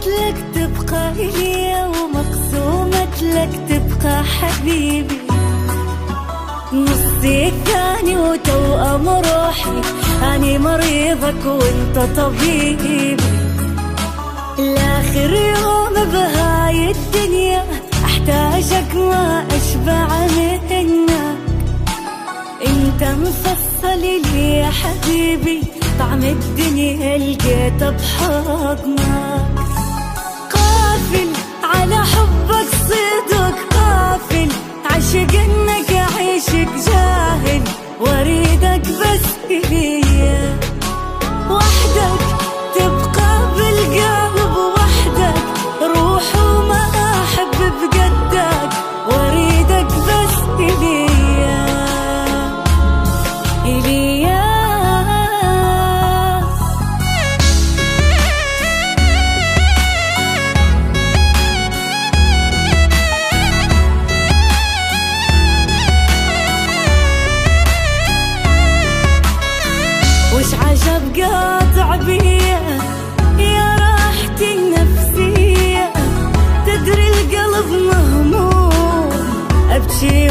لك تبقى إلي ومقسومة لك تبقى حبيبي، نصي الثاني وتوأم روحي، أني مريضك وانت طبيبي. لآخر يوم بهاي الدنيا أحتاجك ما أشبع منك، انت مفصل لي يا حبيبي، طعم الدنيا لقيته بحضنك. قافل على حبك صدق قافل، عشق انك اعيشك جاهل، واريدك بس إلي وحدك تبقى بالقلب، وحدك روح وما احب بقدك، واريدك بس إلي إليا. وش عجب قاطع بيا يا راحتي النفسية، تدري القلب مهموم أبكي